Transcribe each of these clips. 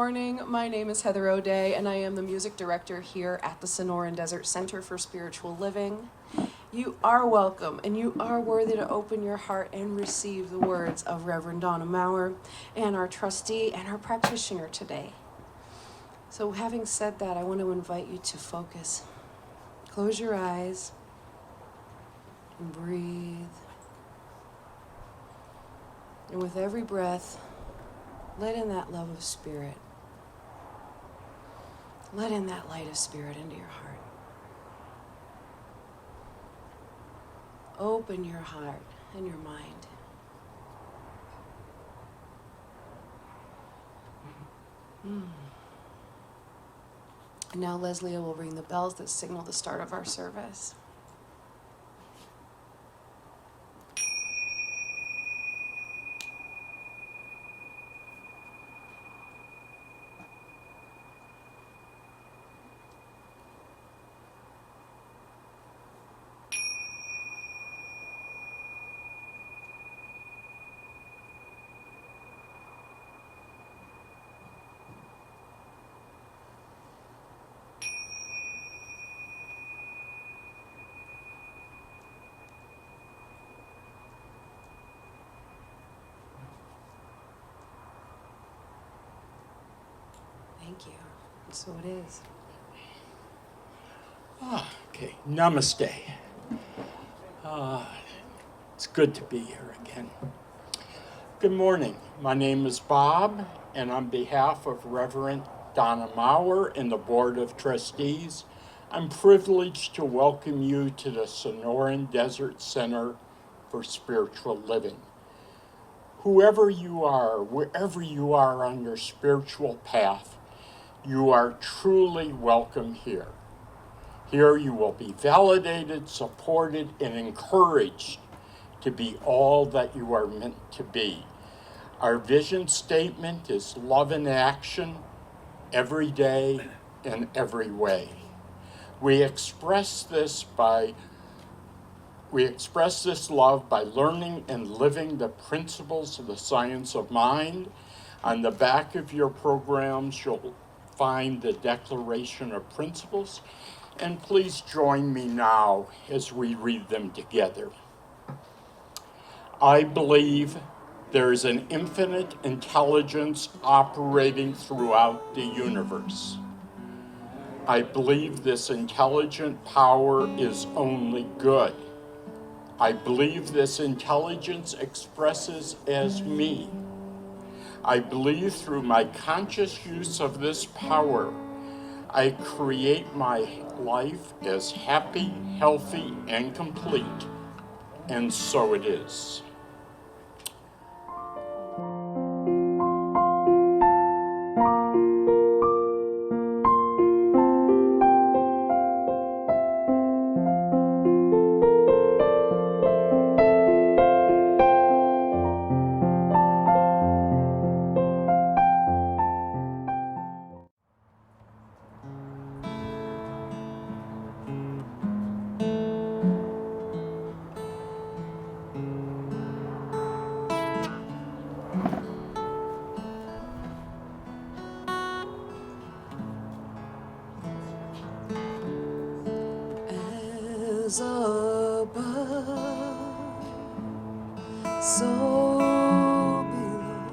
morning. My name is Heather O'Day, and I am the music director here at the Sonoran Desert Center for Spiritual Living. You are welcome, and you are worthy to open your heart and receive the words of Rev Donna Maurer and our trustee and our practitioner today. So having said that, I want to invite you to focus. Close your eyes and breathe. And with every breath, let in that love of spirit. Let in that light of spirit into your heart. Open your heart and your mind. And now Leslie will ring the bells that signal the start of our service. Thank you. So it is. Okay, namaste. It's good to be here again. Good morning. My name is Bob, and on behalf of Reverend Donna Maurer and the Board of Trustees, I'm privileged to welcome you to the Sonoran Desert Center for Spiritual Living. Whoever you are, wherever you are on your spiritual path, you are truly welcome here. Here you will be validated, supported, and encouraged to be all that you are meant to be. Our vision statement is love in action, every day and every way. We express this love by learning and living the principles of the science of mind. On the back of your programs, you'll find the Declaration of Principles, and please join me now as we read them together. I believe there is an infinite intelligence operating throughout the universe. I believe this intelligent power is only good. I believe this intelligence expresses as me. I believe through my conscious use of this power, I create my life as happy, healthy, and complete. And so it is. As above, so below,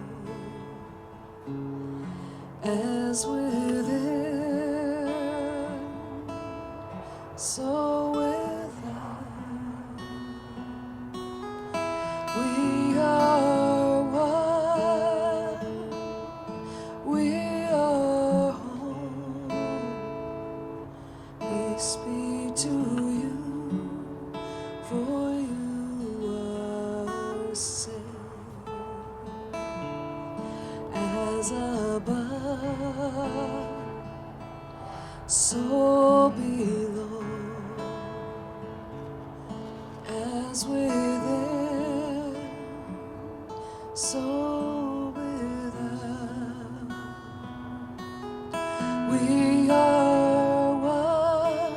as within, so without. We are one, we are home. Peace be to you, for you are safe. As above, so below, as within, so without. We are one,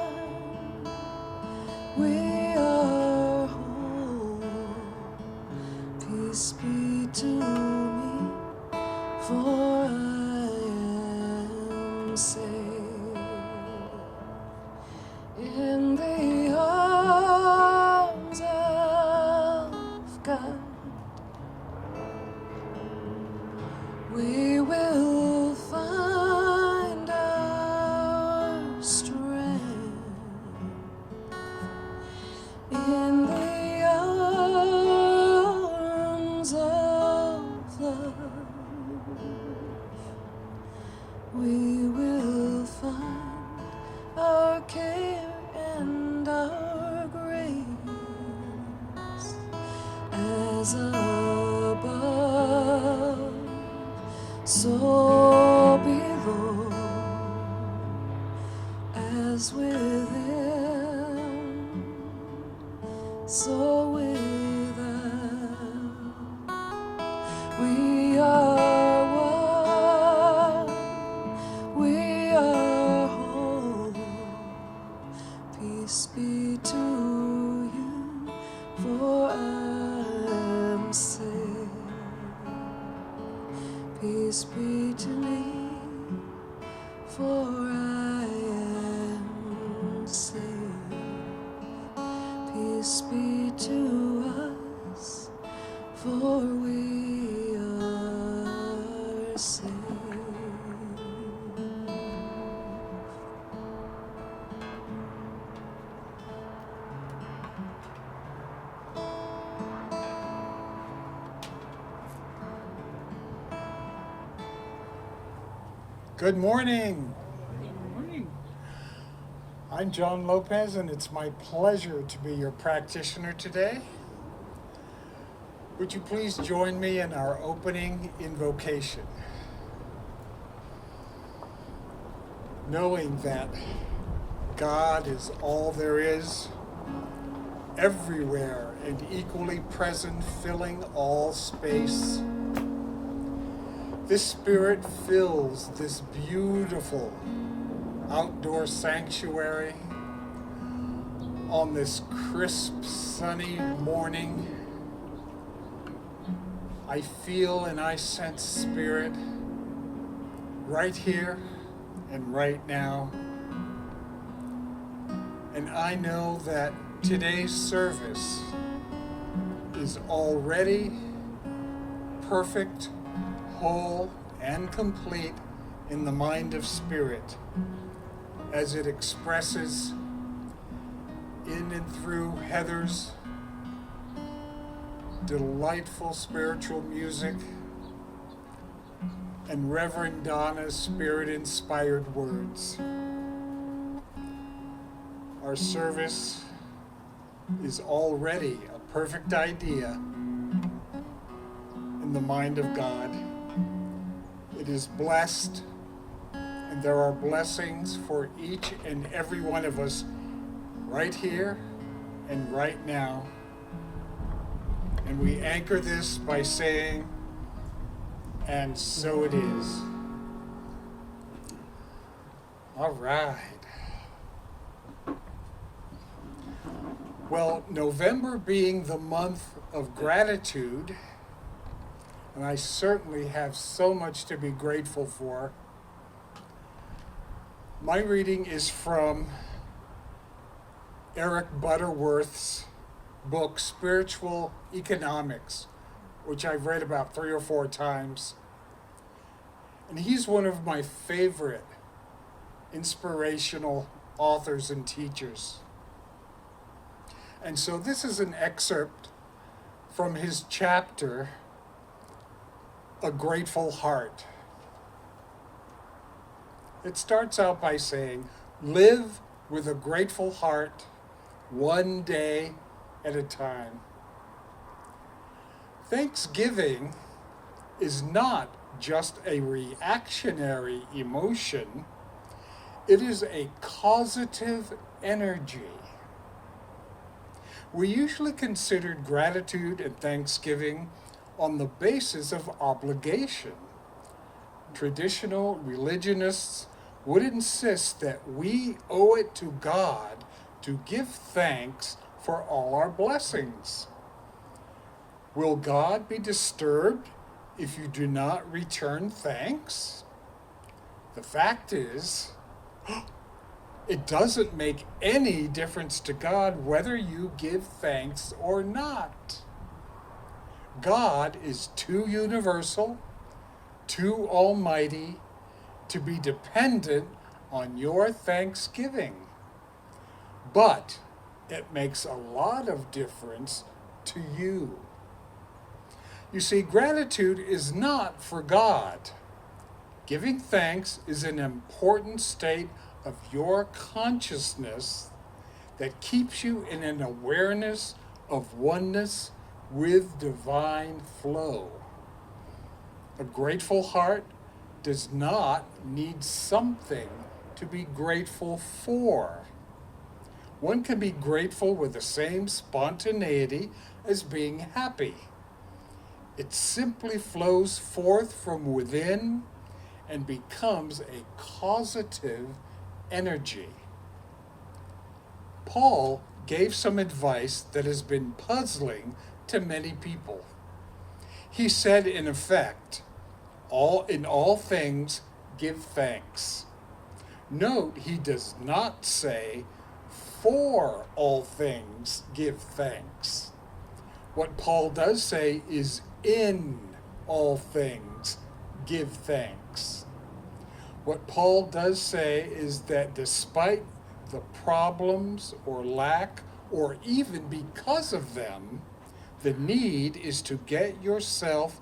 we are home. Peace be to me, for I So with them, we are one, we are whole. Peace be to you, for I am saved. Peace be to me, for I am saved. Peace be to us, for we are saved. Good morning. Good morning. I'm John Lopez, and it's my pleasure to be your practitioner today. Would you please join me in our opening invocation? Knowing that God is all there is, everywhere and equally present, filling all space, this Spirit fills this beautiful outdoor sanctuary on this crisp, sunny morning. I feel and I sense Spirit right here and right now. And I know that today's service is already perfect, whole, and complete in the mind of Spirit as it expresses in and through Heather's delightful spiritual music and Reverend Donna's Spirit-inspired words. Our service is already a perfect idea in the mind of God. It is blessed, and there are blessings for each and every one of us right here and right now. And we anchor this by saying, and so it is. All right. Well, November being the month of gratitude, and I certainly have so much to be grateful for. My reading is from Eric Butterworth's book, Spiritual Economics, which I've read about 3 or 4 times. And he's one of my favorite inspirational authors and teachers. And so this is an excerpt from his chapter, A Grateful Heart. It starts out by saying, live with a grateful heart, one day at a time. Thanksgiving is not just a reactionary emotion, it is a causative energy. We usually considered gratitude and thanksgiving on the basis of obligation. Traditional religionists would insist that we owe it to God to give thanks for all our blessings. Will God be disturbed if you do not return thanks? The fact is, it doesn't make any difference to God whether you give thanks or not. God is too universal, too almighty to be dependent on your thanksgiving. But it makes a lot of difference to you. You see, gratitude is not for God. Giving thanks is an important state of your consciousness that keeps you in an awareness of oneness with divine flow. A grateful heart does not need something to be grateful for. One can be grateful with the same spontaneity as being happy. It simply flows forth from within and becomes a causative energy. Paul gave some advice that has been puzzling to many people. He said, in effect, in all things, give thanks. Note, he does not say, for all things, give thanks. What Paul does say is, in all things, give thanks. What Paul does say is that despite the problems or lack, or even because of them, the need is to get yourself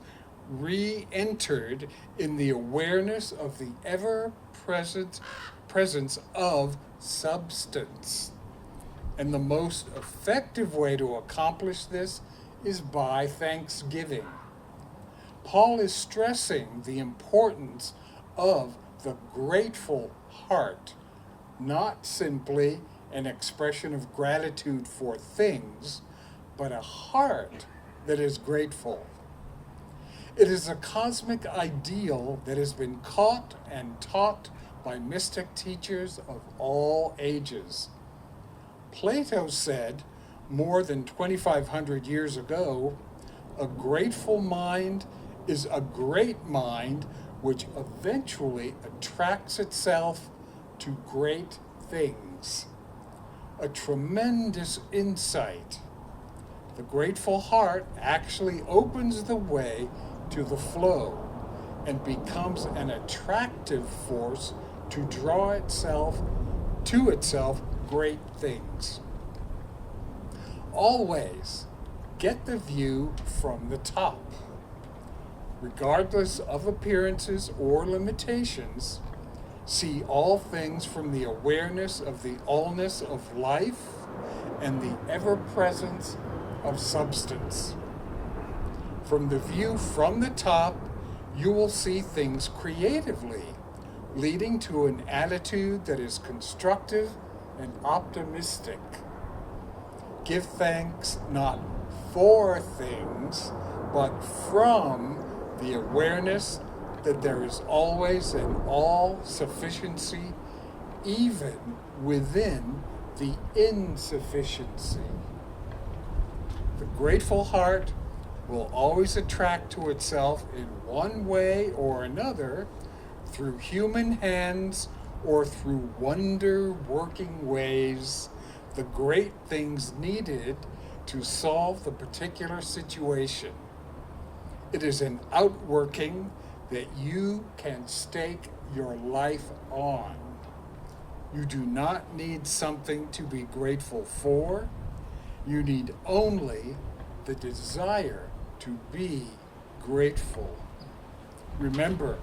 re-entered in the awareness of the ever-present presence of substance. And the most effective way to accomplish this is by thanksgiving. Paul is stressing the importance of the grateful heart, not simply an expression of gratitude for things, but a heart that is grateful. It is a cosmic ideal that has been caught and taught by mystic teachers of all ages. Plato said, more than 2,500 years ago, a grateful mind is a great mind which eventually attracts itself to great things. A tremendous insight. The grateful heart actually opens the way to the flow and becomes an attractive force to draw to itself great things. Always get the view from the top. Regardless of appearances or limitations, see all things from the awareness of the allness of life and the ever-presence of substance. From the view from the top, you will see things creatively, leading to an attitude that is constructive and optimistic. Give thanks not for things, but from the awareness that there is always an all-sufficiency, even within the insufficiency. The grateful heart will always attract to itself in one way or another, through human hands or through wonder-working ways, the great things needed to solve the particular situation. It is an outworking that you can stake your life on. You do not need something to be grateful for. You need only the desire to be grateful. Remember,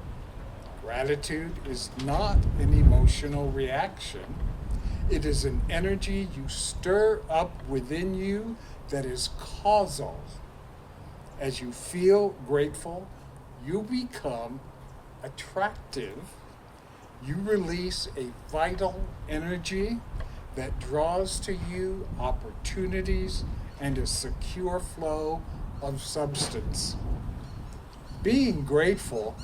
gratitude is not an emotional reaction. It is an energy you stir up within you that is causal. As you feel grateful, you become attractive. You release a vital energy that draws to you opportunities and a secure flow of substance. Being grateful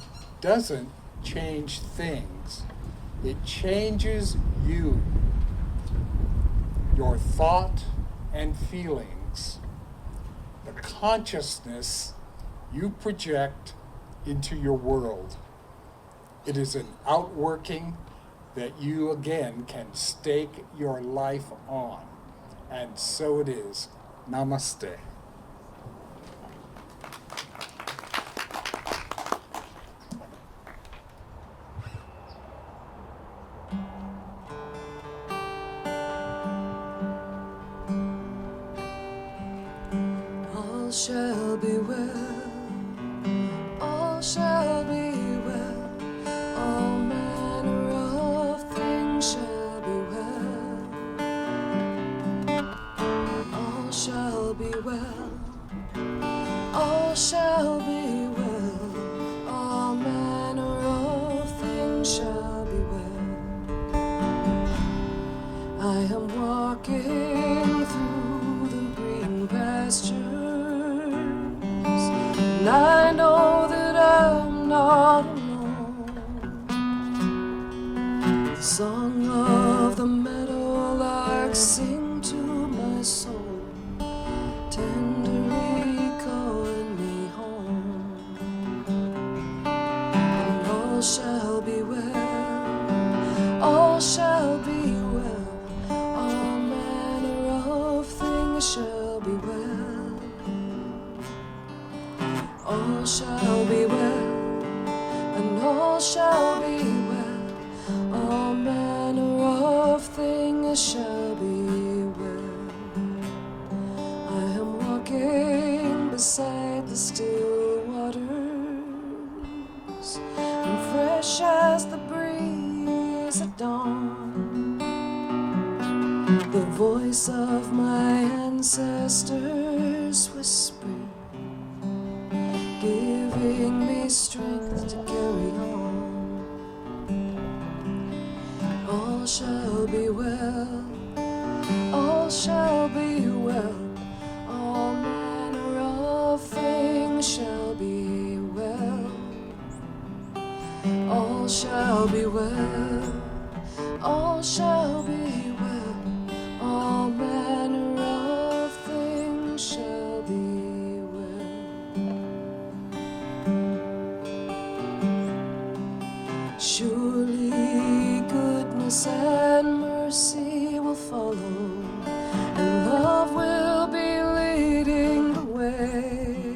doesn't change things. It changes you, your thought and feelings, the consciousness you project into your world. It is an outworking that you again can stake your life on. And so it is. Namaste. All shall be well, all shall be well, all manner of things shall be well. All shall be well, all shall be well, all manner of things shall be well. I am one walking through the green pastures, and I know that I'm not alone. The song of the meadowlark sing to my soul, tenderly calling me home. And all shall be well, all shall be well, all manner of things shall be well. All shall be well, and all shall be well, all manner of things shall be well. I am walking beside the still waters, and fresh as the breeze at dawn, the voice of my ancestors whispering, giving me strength to carry on. All shall be well, all shall be well, all manner of things shall be well. All shall be well, all shall be well, all manner of things shall be well. Surely goodness and mercy will follow, and love will be leading the way.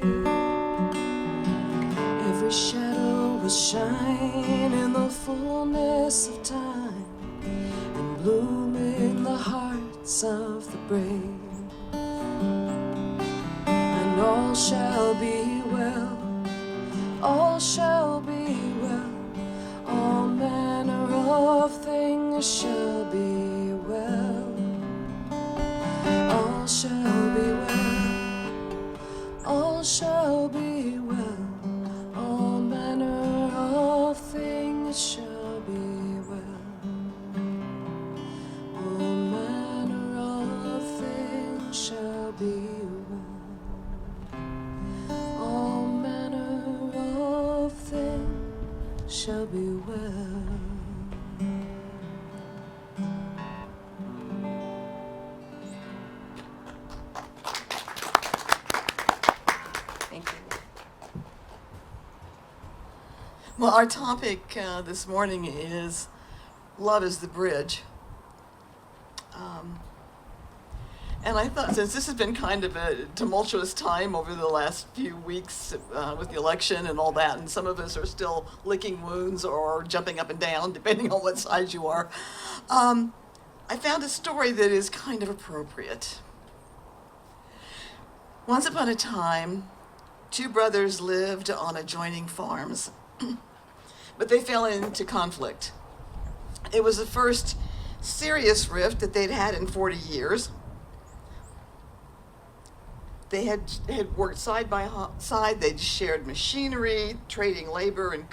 Every shadow will shine in the fullness of time, and bloom in the hearts of the brave. And all shall be well, all shall be well, all manner of things shall be well. All shall be well, all shall be well, all manner of things shall be well. All manner of things shall be well. All manner of things shall be well. Thank you. Well, our topic this morning is Love is the Bridge. And I thought, since this has been kind of a tumultuous time over the last few weeks with the election and all that, and some of us are still licking wounds or jumping up and down, depending on what side you are, I found a story that is kind of appropriate. Once upon a time, two brothers lived on adjoining farms, but they fell into conflict. It was the first serious rift that they'd had in 40 years. They had worked side by side. They'd shared machinery, trading labor and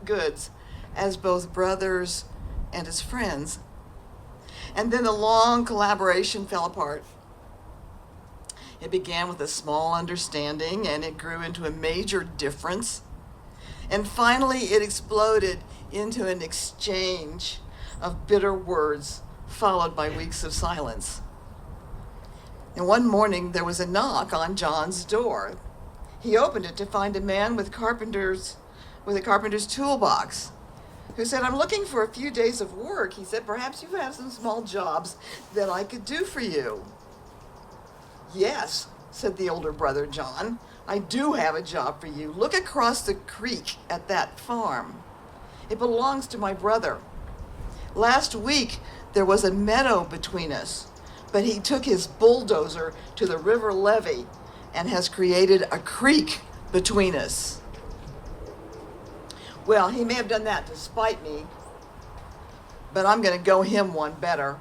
goods as both brothers and as friends. And then the long collaboration fell apart. It began with a small understanding, and it grew into a major difference. And finally, it exploded into an exchange of bitter words, followed by weeks of silence. And one morning, there was a knock on John's door. He opened it to find a man with a carpenter's toolbox, who said, "I'm looking for a few days of work." He said, "Perhaps you have some small jobs that I could do for you." "Yes," said the older brother, John, "I do have a job for you. Look across the creek at that farm. It belongs to my brother. Last week, there was a meadow between us, but he took his bulldozer to the river levee and has created a creek between us." Well, he may have done that to spite me, but I'm going to go him one better.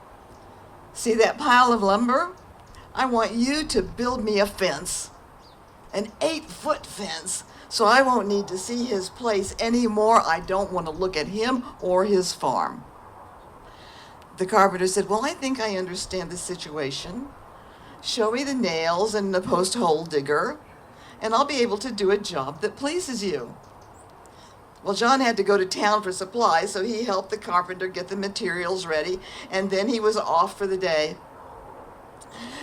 See that pile of lumber? I want you to build me a fence, an 8-foot fence, so I won't need to see his place anymore. I don't want to look at him or his farm. The carpenter said, "Well, I think I understand the situation. Show me the nails and the post hole digger, and I'll be able to do a job that pleases you." Well, John had to go to town for supplies, so he helped the carpenter get the materials ready, and then he was off for the day.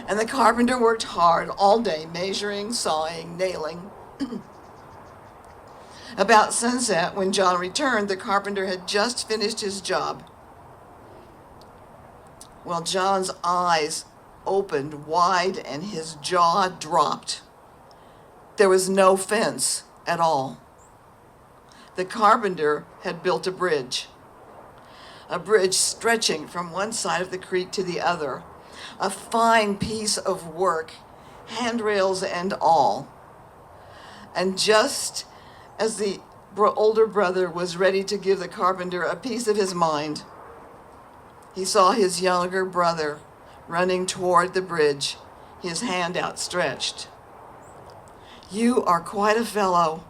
And the carpenter worked hard all day, measuring, sawing, nailing. About sunset, when John returned, the carpenter had just finished his job. Well, John's eyes opened wide and his jaw dropped. There was no fence at all. The carpenter had built a bridge stretching from one side of the creek to the other, a fine piece of work, handrails and all. And just as the older brother was ready to give the carpenter a piece of his mind, he saw his younger brother running toward the bridge, his hand outstretched. "You are quite a fellow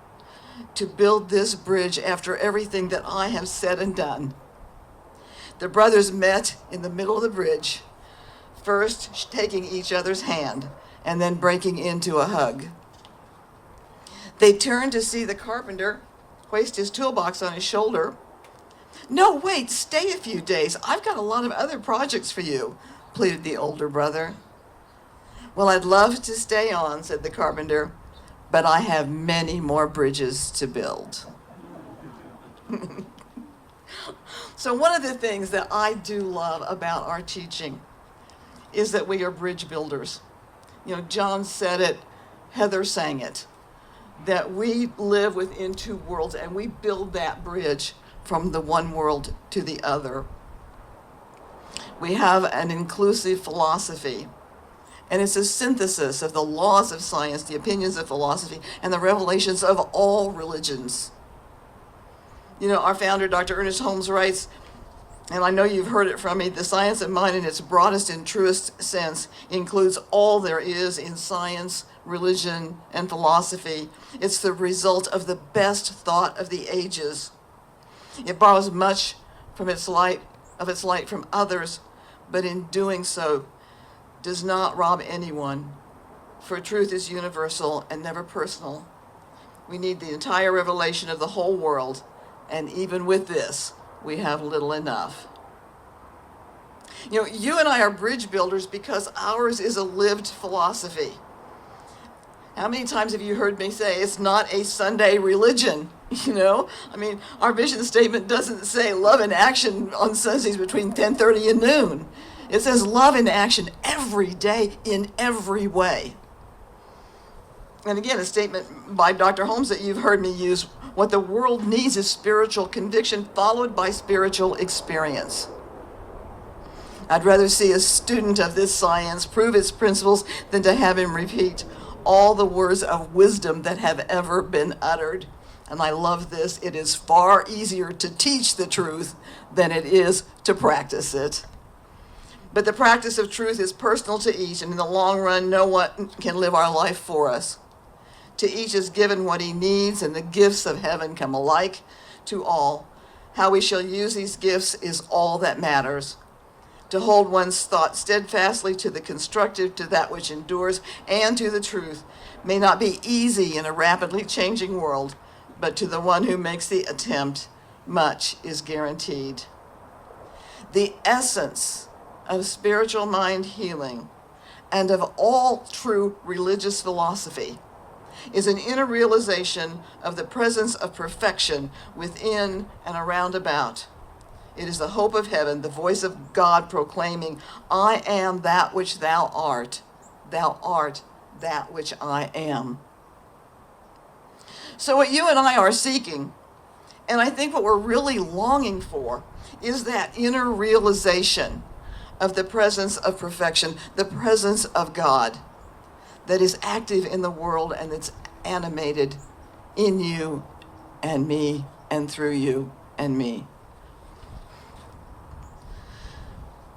to build this bridge after everything that I have said and done." The brothers met in the middle of the bridge, first taking each other's hand and then breaking into a hug. They turned to see the carpenter hoist his toolbox on his shoulder. "No, wait, stay a few days. I've got a lot of other projects for you," pleaded the older brother. "Well, I'd love to stay on," said the carpenter, "but I have many more bridges to build." So one of the things that I do love about our teaching is that we are bridge builders. You know, John said it, Heather sang it, that we live within two worlds and we build that bridge from the one world to the other. We have an inclusive philosophy, and it's a synthesis of the laws of science, the opinions of philosophy, and the revelations of all religions. You know, our founder, Dr. Ernest Holmes, writes, and I know you've heard it from me, "The science of mind in its broadest and truest sense includes all there is in science, religion, and philosophy. It's the result of the best thought of the ages. It borrows much from its light from others, but in doing so does not rob anyone, for truth is universal and never personal. We need the entire revelation of the whole world, and even with this, we have little enough." You know, you and I are bridge builders because ours is a lived philosophy. How many times have you heard me say it's not a Sunday religion? You know, I mean, our vision statement doesn't say love in action on Sundays between 10:30 and noon. It says love in action every day in every way. And again, a statement by Dr. Holmes that you've heard me use: what the world needs is spiritual conviction followed by spiritual experience. I'd rather see a student of this science prove its principles than to have him repeat all the words of wisdom that have ever been uttered. And I love this: it is far easier to teach the truth than it is to practice it. But the practice of truth is personal to each, and in the long run, no one can live our life for us. To each is given what he needs, and the gifts of heaven come alike to all. How we shall use these gifts is all that matters. To hold one's thought steadfastly to the constructive, to that which endures, and to the truth may not be easy in a rapidly changing world, but to the one who makes the attempt, much is guaranteed. The essence of spiritual mind healing and of all true religious philosophy is an inner realization of the presence of perfection within and around about. It is the hope of heaven, the voice of God proclaiming, "I am that which thou art. Thou art that which I am." So what you and I are seeking, and I think what we're really longing for, is that inner realization of the presence of perfection, the presence of God that is active in the world and that's animated in you and me and through you and me.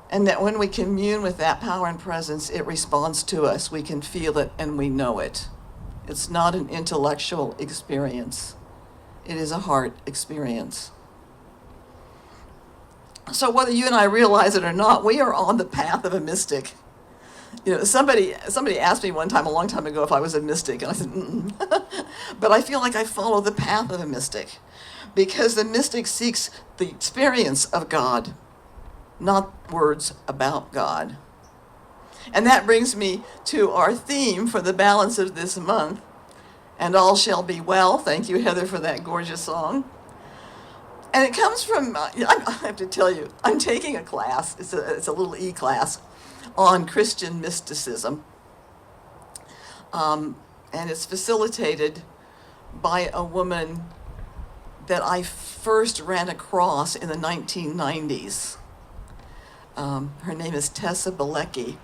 And that when we commune with that power and presence, it responds to us. We can feel it and we know it. It's not an intellectual experience. It is a heart experience. So whether you and I realize it or not, we are on the path of a mystic. Somebody asked me one time, a long time ago, if I was a mystic, and I said, mm-mm. But I feel like I follow the path of a mystic, because the mystic seeks the experience of God, not words about God. And that brings me to our theme for the balance of this month, and all shall be well. Thank you, Heather, for that gorgeous song. And it comes from, I have to tell you, I'm taking a class, it's a little e-class, on Christian mysticism. And it's facilitated by a woman that I first ran across in the 1990s. Her name is Tessa Bilecki.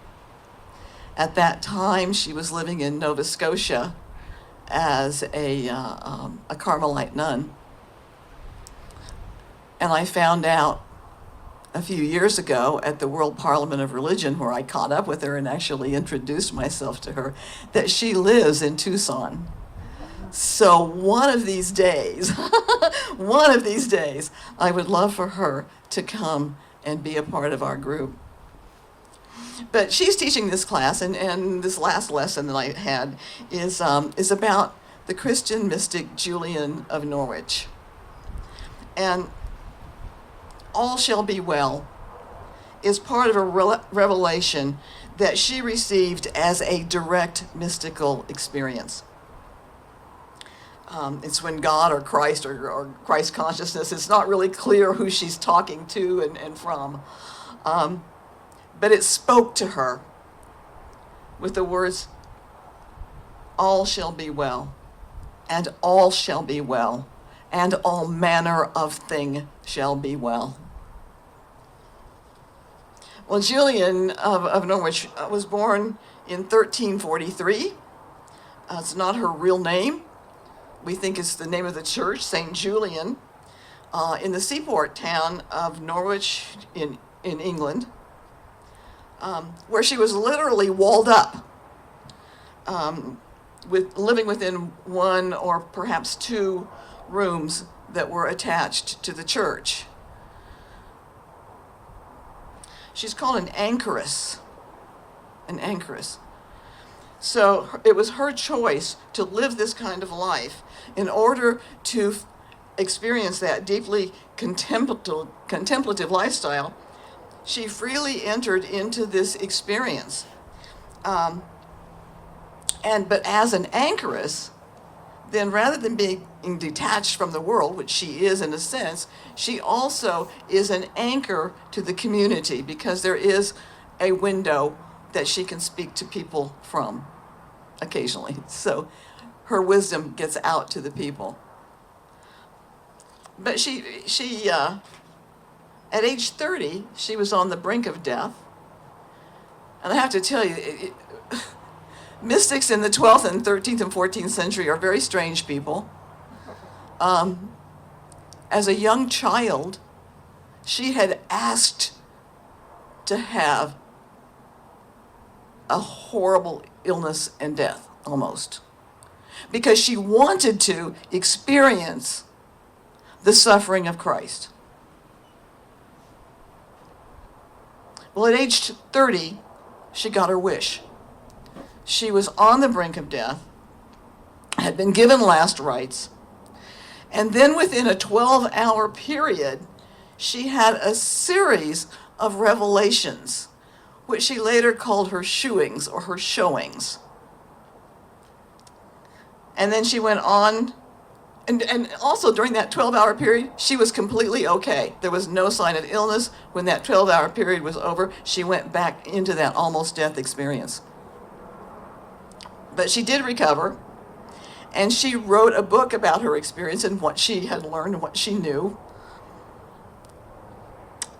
At that time, she was living in Nova Scotia as a Carmelite nun. And I found out a few years ago at the World Parliament of Religion, where I caught up with her and actually introduced myself to her, that she lives in Tucson. So one of these days, I would love for her to come and be a part of our group. But she's teaching this class, and this last lesson that I had is about the Christian mystic Julian of Norwich. And all shall be well is part of a revelation that she received as a direct mystical experience. It's when God or Christ or Christ consciousness, it's not really clear who she's talking to and from. But it spoke to her with the words, all shall be well, and all shall be well, and all manner of thing shall be well. Well, Julian of Norwich was born in 1343. It's not her real name. We think it's the name of the church, St. Julian, in the seaport town of Norwich in England, where she was literally walled up, living within one or perhaps two rooms that were attached to the church. She's called an anchoress. So it was her choice to live this kind of life in order to experience that deeply contemplative lifestyle. She freely entered into this experience. But as an anchoress, then rather than being detached from the world, which she is in a sense, she also is an anchor to the community, because there is a window that she can speak to people from occasionally. So her wisdom gets out to the people. But she at age 30, she was on the brink of death. And I have to tell you, mystics in the 12th and 13th and 14th century are very strange people. As a young child, she had asked to have a horrible illness and death, almost, because she wanted to experience the suffering of Christ. Well, at age 30, she got her wish. She was on the brink of death, had been given last rites, and then within a 12-hour period, she had a series of revelations, which she later called her shewings or her showings. And then she went on, and also during that 12-hour period, she was completely okay. There was no sign of illness. When that 12-hour period was over, she went back into that almost death experience. But she did recover, and she wrote a book about her experience and what she had learned and what she knew.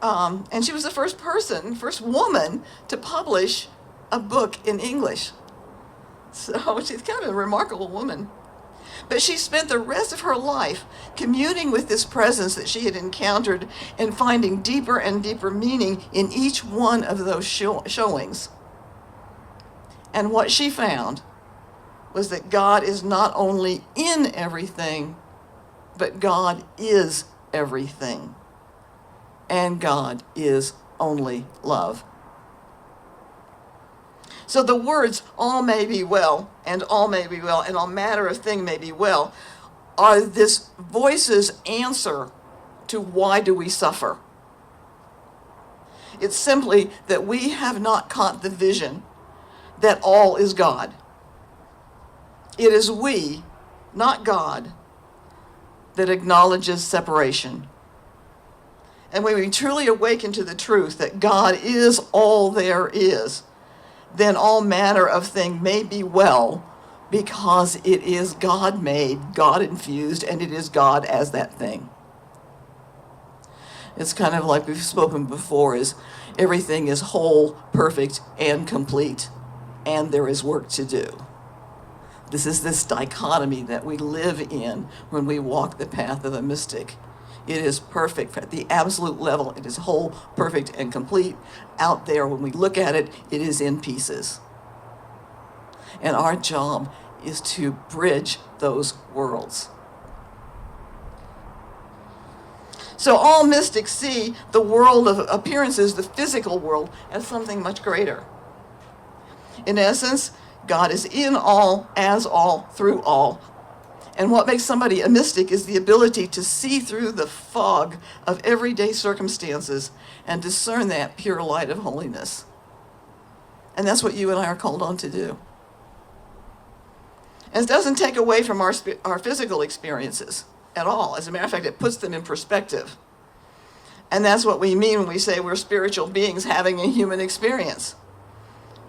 And she was the first woman to publish a book in English. So she's kind of a remarkable woman. But she spent the rest of her life communing with this presence that she had encountered and finding deeper and deeper meaning in each one of those showings. And what she found was that God is not only in everything, but God is everything. and God is only love. So the words all may be well, and all may be well, and all manner of thing may be well, are this voice's answer to why do we suffer. It's simply that we have not caught the vision that all is God. It is we, not God, that acknowledges separation. And when we truly awaken to the truth that God is all there is, then all manner of thing may be well, because it is God-made, God-infused, and it is God as that thing. It's kind of like we've spoken before, is everything is whole, perfect, and complete, and there is work to do. This is this dichotomy that we live in when we walk the path of a mystic. It is perfect at the absolute level. It is whole, perfect, and complete. Out there, when we look at it, it is in pieces. And our job is to bridge those worlds. So all mystics see the world of appearances, the physical world, as something much greater. In essence, God is in all, as all, through all. And what makes somebody a mystic is the ability to see through the fog of everyday circumstances and discern that pure light of holiness. And that's what you and I are called on to do. And it doesn't take away from our physical experiences at all. As a matter of fact, it puts them in perspective. And that's what we mean when we say we're spiritual beings having a human experience.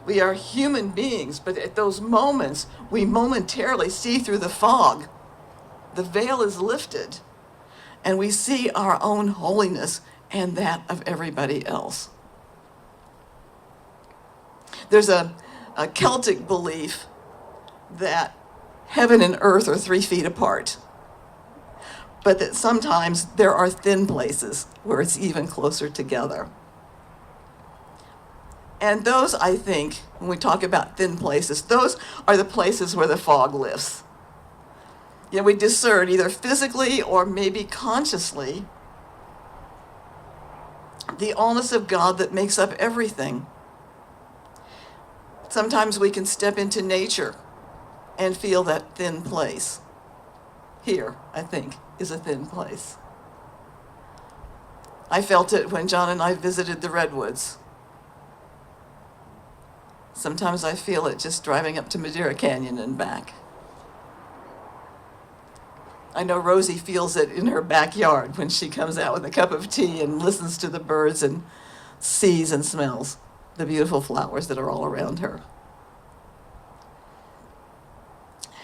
We are human beings, but at those moments, we momentarily see through the fog. The veil is lifted, and we see our own holiness and that of everybody else. There's a Celtic belief that heaven and earth are 3 feet apart, but that sometimes there are thin places where it's even closer together. And those, I think, when we talk about thin places, those are the places where the fog lifts. You know, we discern either physically or maybe consciously the allness of God that makes up everything. Sometimes we can step into nature and feel that thin place. Here, I think, is a thin place. I felt it when John and I visited the Redwoods. Sometimes I feel it just driving up to Madeira Canyon and back. I know Rosie feels it in her backyard when she comes out with a cup of tea and listens to the birds and sees and smells the beautiful flowers that are all around her.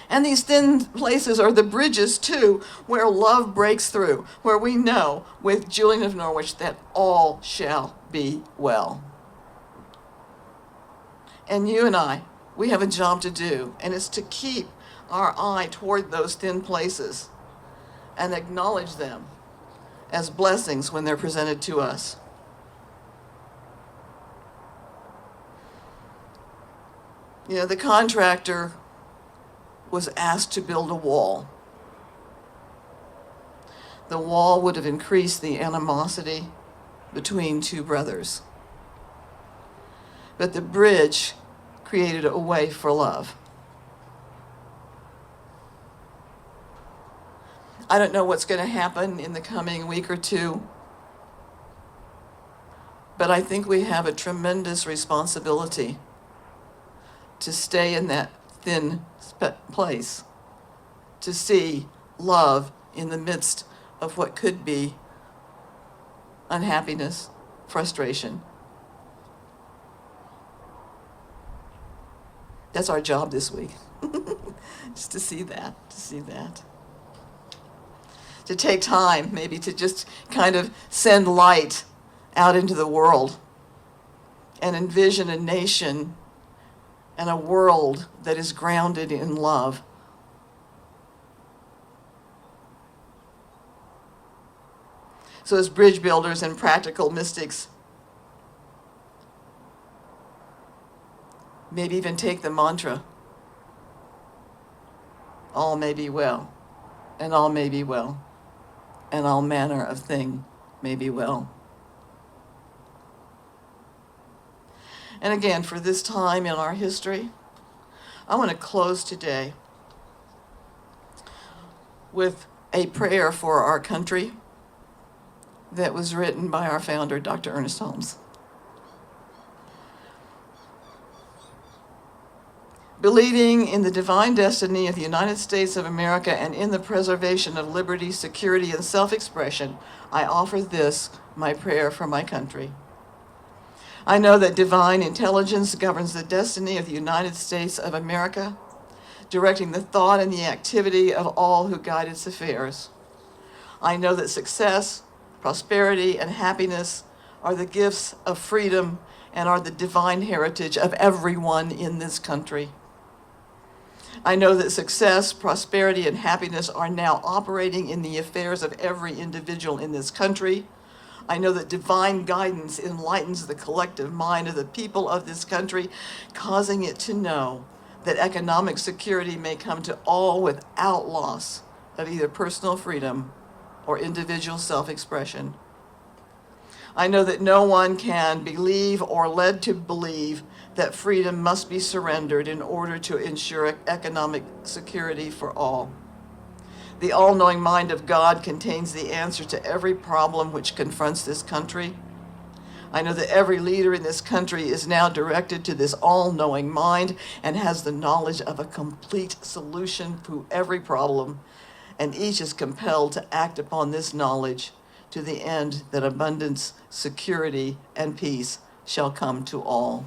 And these thin places are the bridges, too, where love breaks through, where we know with Julian of Norwich that all shall be well. And you and I, we have a job to do, and it's to keep our eye toward those thin places and acknowledge them as blessings when they're presented to us. You know, the contractor was asked to build a wall. The wall would have increased the animosity between two brothers. But the bridge created a way for love. I don't know what's going to happen in the coming week or two, but I think we have a tremendous responsibility to stay in that thin place, to see love in the midst of what could be unhappiness, frustration. That's our job this week, just to see that. To take time, maybe to just kind of send light out into the world and envision a nation and a world that is grounded in love. So as bridge builders and practical mystics, maybe even take the mantra, all may be well, and all may be well, and all manner of thing may be well. And again, for this time in our history, I want to close today with a prayer for our country that was written by our founder, Dr. Ernest Holmes. Believing in the divine destiny of the United States of America and in the preservation of liberty, security, and self-expression, I offer this, my prayer for my country. I know that divine intelligence governs the destiny of the United States of America, directing the thought and the activity of all who guide its affairs. I know that success, prosperity, and happiness are the gifts of freedom and are the divine heritage of everyone in this country. I know that success, prosperity, and happiness are now operating in the affairs of every individual in this country. I know that divine guidance enlightens the collective mind of the people of this country, causing it to know that economic security may come to all without loss of either personal freedom or individual self-expression. I know that no one can believe or led to believe that freedom must be surrendered in order to ensure economic security for all. The all-knowing mind of God contains the answer to every problem which confronts this country. I know that every leader in this country is now directed to this all-knowing mind and has the knowledge of a complete solution to every problem, and each is compelled to act upon this knowledge to the end that abundance, security, and peace shall come to all.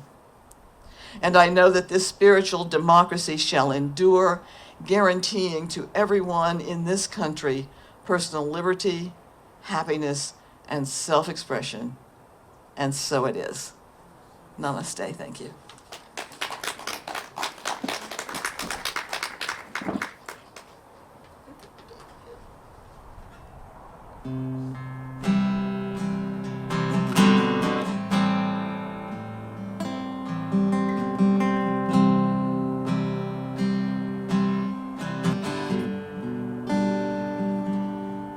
And I know that this spiritual democracy shall endure, guaranteeing to everyone in this country personal liberty, happiness, and self-expression. And so it is. Namaste. Thank you.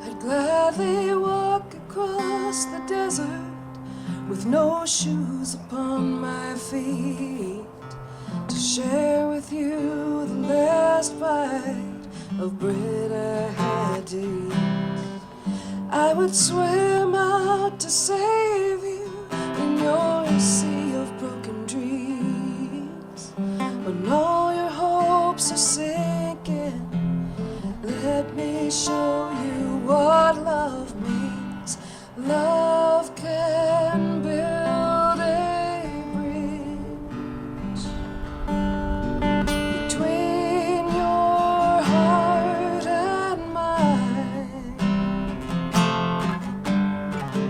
I'd gladly walk across the desert with no shoes upon my feet to share with you the last bite of bread I had to eat. I would swim out to save you in your sea of broken dreams. When all your hopes are sinking, let me show you what love means. Love can build a bridge between your heart and mine.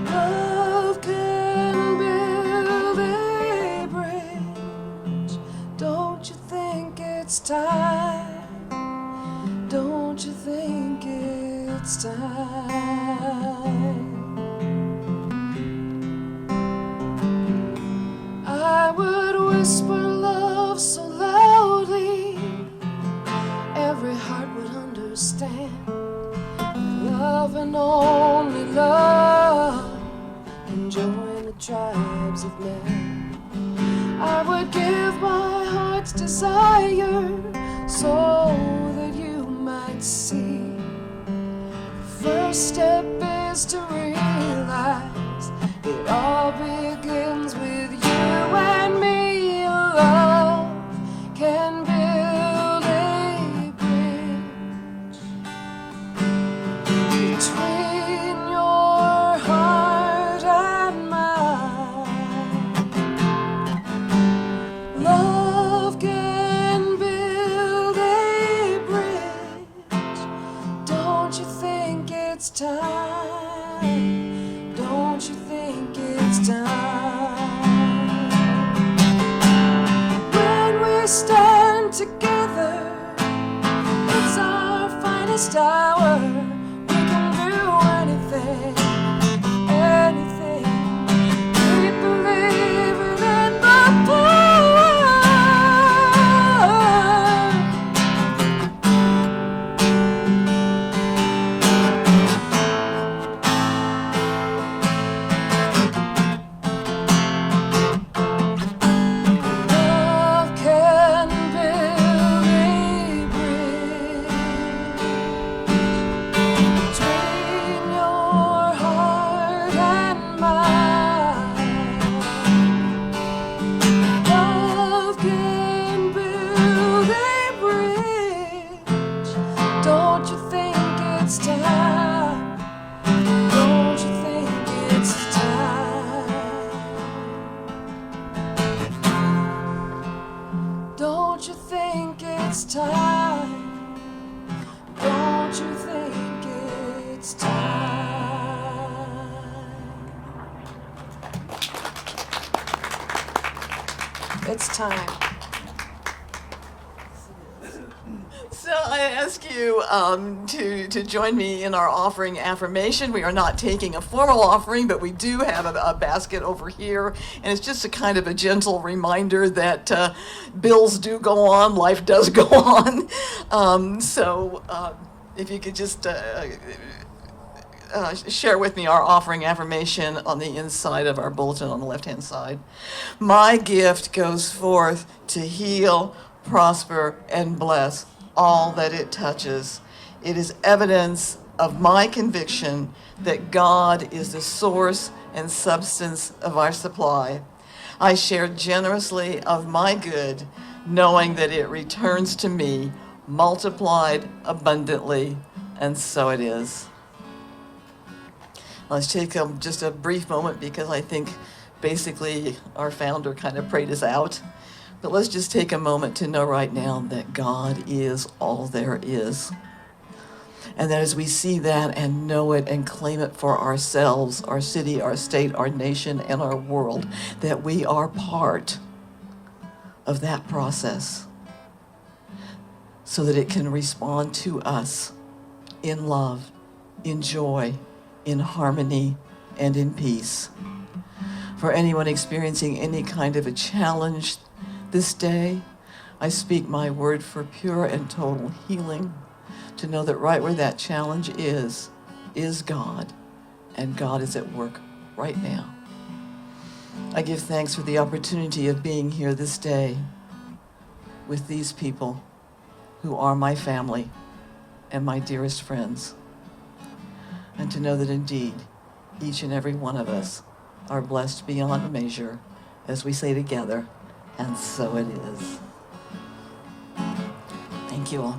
Love can build a bridge. Don't you think it's time? Don't you think it's time? I would whisper love so loudly every heart would understand. Love and only love can join the tribes of men. I would give my heart's desire so that you might see. First step is to realize it all begins with you and me. Love can build a bridge between your heart and mine. Love can build a bridge. Don't you think it's time? Don't you think it's time? Don't you think it's time? It's time. So I ask you to join me in our offering affirmation. We are not taking a formal offering, but we do have a basket over here, and it's just a kind of a gentle reminder that bills do go on, life does go on. So if you could just share with me our offering affirmation on the inside of our bulletin on the left-hand side. My gift goes forth to heal, prosper, and bless all that it touches. It is evidence of my conviction that God is the source and substance of our supply. I share generously of my good, knowing that it returns to me multiplied abundantly, and so it is. Let's take just a brief moment, because I think basically our founder kind of prayed us out. But let's just take a moment to know right now that God is all there is. And that as we see that and know it and claim it for ourselves, our city, our state, our nation, and our world, that we are part of that process so that it can respond to us in love, in joy, in harmony, and in peace. For anyone experiencing any kind of a challenge this day, I speak my word for pure and total healing, to know that right where that challenge is God, and God is at work right now. I give thanks for the opportunity of being here this day with these people who are my family and my dearest friends, and to know that indeed each and every one of us are blessed beyond measure as we say together, and so it is. Thank you all.